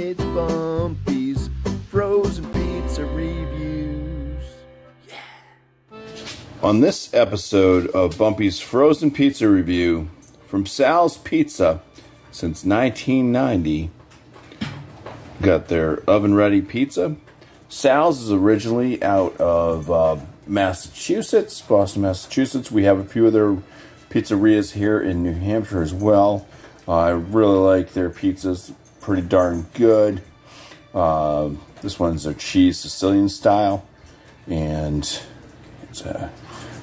It's BuMpY's frozen pizza reviews. Yeah. On this episode of BuMpY's frozen pizza review from SAL's Pizza since 1990, got their oven-ready pizza. SAL's is originally out of Massachusetts, Boston, Massachusetts. We have a few of their pizzerias here in New Hampshire as well. I really like their pizzas, pretty darn good. This one's their cheese Sicilian style, and it's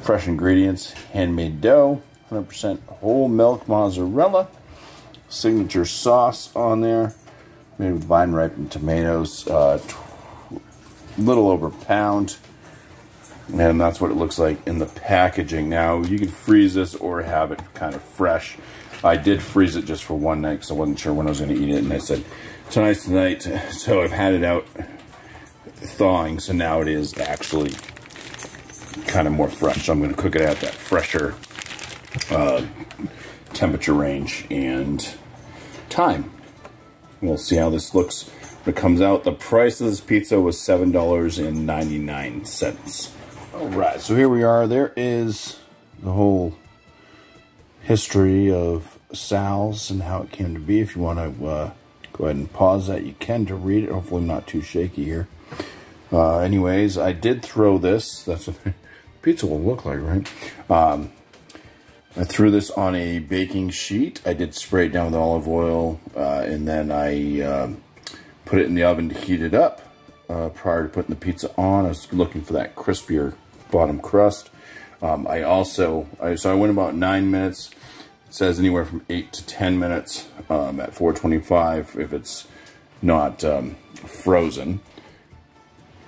fresh ingredients, handmade dough, 100% whole milk mozzarella, signature sauce on there, made with vine ripened tomatoes, little over a pound. And that's what it looks like in the packaging. Now, you can freeze this or have it kind of fresh. I did freeze it just for one night because I wasn't sure when I was going to eat it. And I said, tonight's the night. So I've had it out thawing. So now it is actually kind of more fresh. So I'm going to cook it at that fresher temperature range and time. We'll see how this looks when it comes out. The price of this pizza was $7.99. Alright, so here we are. There is the whole history of SAL's and how it came to be. If you want to go ahead and pause that, you can to read it. Hopefully not too shaky here. Anyways, I did throw this. That's what pizza will look like, right? I threw this on a baking sheet. I did spray it down with olive oil, and then I put it in the oven to heat it up. Prior to putting the pizza on, I was looking for that crispier bottom crust. So I went about 9 minutes. It says anywhere from 8 to 10 minutes at 425 if it's not frozen.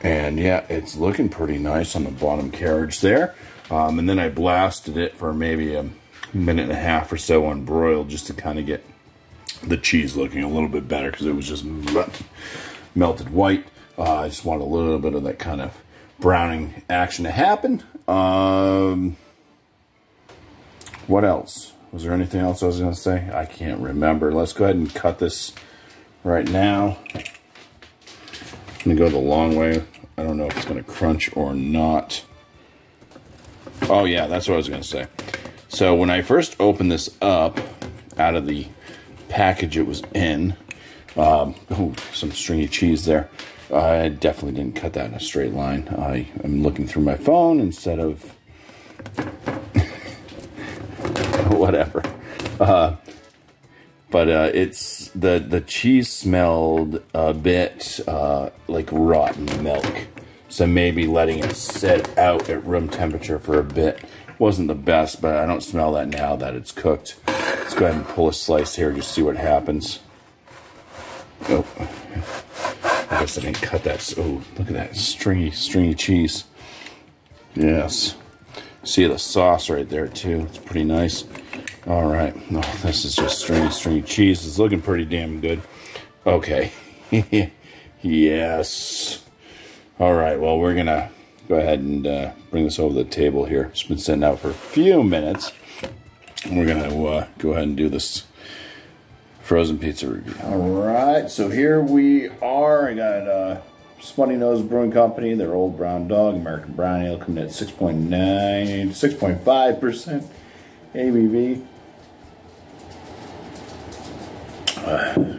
And yeah, it's looking pretty nice on the bottom carriage there. And then I blasted it for maybe a minute and a half or so on broiled, just to kind of get the cheese looking a little bit better, because it was just melted white. I just want a little bit of that kind of browning action to happen. What else? Was there anything else I was going to say? I can't remember. Let's go ahead and cut this right now. I'm going to go the long way. I don't know if it's going to crunch or not. Oh yeah, that's what I was going to say. So when I first opened this up out of the package it was in, oh, some stringy cheese there. I definitely didn't cut that in a straight line. I am looking through my phone instead of whatever. But it's the cheese smelled a bit like rotten milk. So maybe letting it sit out at room temperature for a bit wasn't the best, but I don't smell that now that it's cooked. Let's go ahead and pull a slice here, just see what happens. Oh, I guess I didn't cut that. Oh, look at that stringy cheese. Yes. See the sauce right there too. It's pretty nice. All right. No, this is just stringy cheese. It's looking pretty damn good. Okay. Yes. All right. Well, we're gonna go ahead and bring this over the table here. It's been sitting out for a few minutes. And we're gonna go ahead and do this frozen pizza review. All right, so here we are. I got Smutty Nose Brewing Company, their Old Brown Dog American Brown Ale, coming at 6.5% ABV.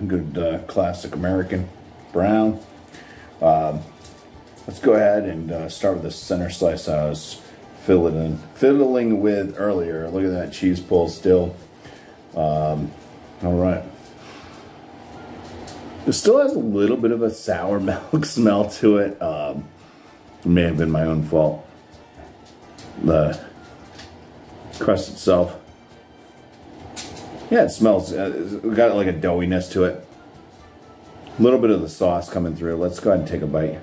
Good classic American brown. Let's go ahead and start with the center slice I was fiddling with earlier. Look at that cheese pull still. All right. It still has a little bit of a sour milk smell to it. It may have been my own fault. The crust itself, yeah, it smells. It's got like a doughiness to it. A little bit of the sauce coming through. Let's go ahead and take a bite.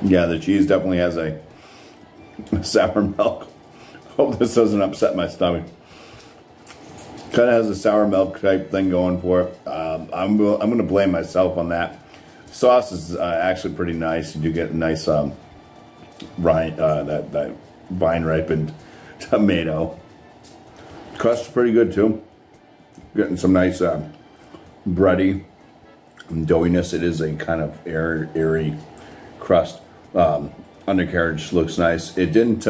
Yeah, the cheese definitely has a sour milk. Hope this doesn't upset my stomach. Kind of has a sour milk type thing going for it. I'm going to blame myself on that. Sauce is actually pretty nice. You do get a nice that vine ripened tomato. Crust is pretty good too. Getting some nice bready doughiness. It is a kind of airy crust. Undercarriage looks nice. It didn't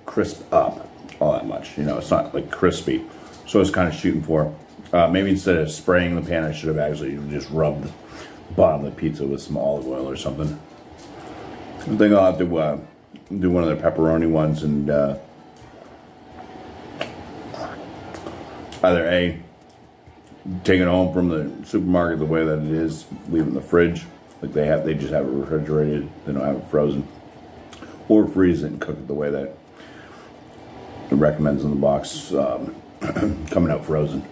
crisp up all that much. You know, it's not like crispy. So I was kind of shooting for. Maybe instead of spraying the pan, I should have actually just rubbed the bottom of the pizza with some olive oil or something. I think I'll have to do one of the pepperoni ones and either A, take it home from the supermarket the way that it is, leave it in the fridge, like they just have it refrigerated, they don't have it frozen, or freeze it and cook it the way that it recommends in the box, coming out frozen.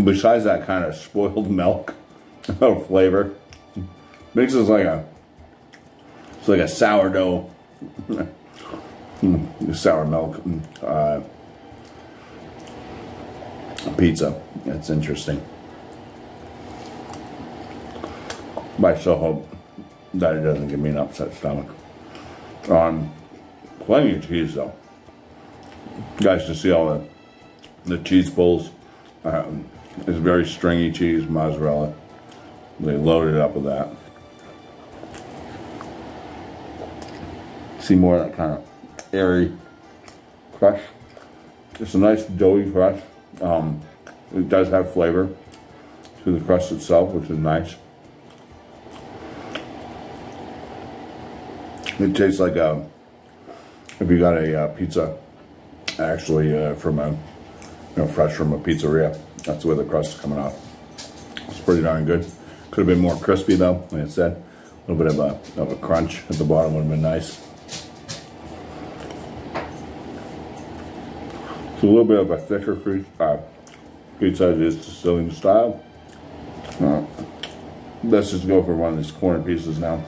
Besides that kind of spoiled milk of flavor, mixes like a sourdough, sour milk pizza. It's interesting. But I still hope that it doesn't give me an upset stomach. Plenty of cheese though. Guys, to see all the cheese pulls. It's very stringy cheese, mozzarella. They loaded it up with that. See more of that kind of airy crust. It's a nice doughy crust. It does have flavor to the crust itself, which is nice. It tastes like if you got a pizza actually from a fresh from a pizzeria. That's the way the crust is coming off. It's pretty darn good. Could have been more crispy though, like I said. A little bit of a crunch at the bottom would have been nice. It's a little bit of a thicker pizza. It is Sicilian style. Let's just go for one of these corner pieces now.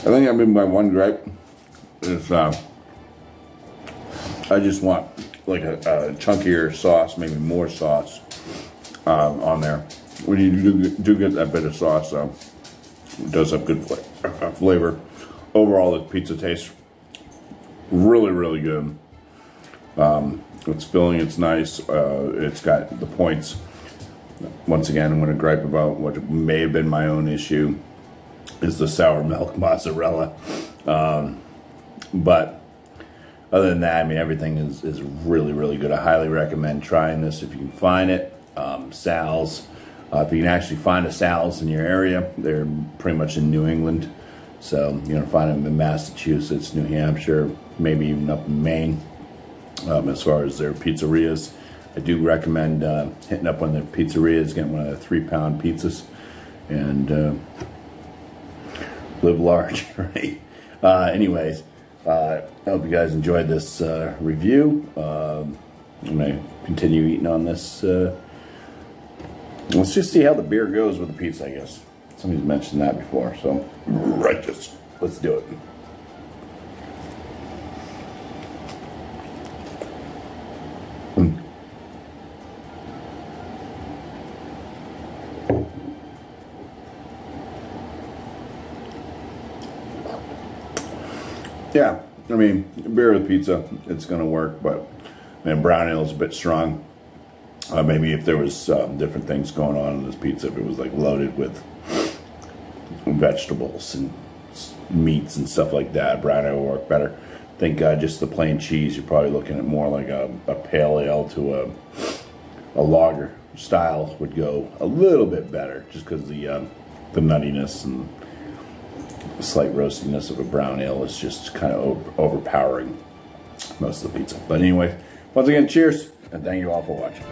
I think I've been my one gripe is I just want like a chunkier sauce, maybe more sauce on there. When you do get that bit of sauce, it does have good flavor. Overall, the pizza tastes really, really good. It's filling, it's nice. It's got the points. Once again, I'm going to gripe about what may have been my own issue. Is the sour milk mozzarella, but other than that, I mean, everything is really, really good. I highly recommend trying this if you can find it. SAL's, if you can actually find a SAL's in your area, they're pretty much in New England, so you're gonna find them in Massachusetts, New Hampshire, maybe even up in Maine. As far as their pizzerias, I do recommend hitting up one of their pizzerias, getting one of the 3-pound pizzas, and live large, right? Anyways, I hope you guys enjoyed this review. I'm gonna continue eating on this. Let's just see how the beer goes with the pizza, I guess. Somebody's mentioned that before, so righteous. Let's do it. Yeah, I mean, beer with pizza, it's going to work, but man, brown ale is a bit strong. Maybe if there was different things going on in this pizza, if it was like loaded with vegetables and meats and stuff like that, brown ale will work better. I think just the plain cheese, you're probably looking at more like a pale ale to a lager style would go a little bit better, just because the nuttiness and the slight roastiness of a brown ale is just kind of overpowering most of the pizza. But anyway, once again, cheers, and thank you all for watching.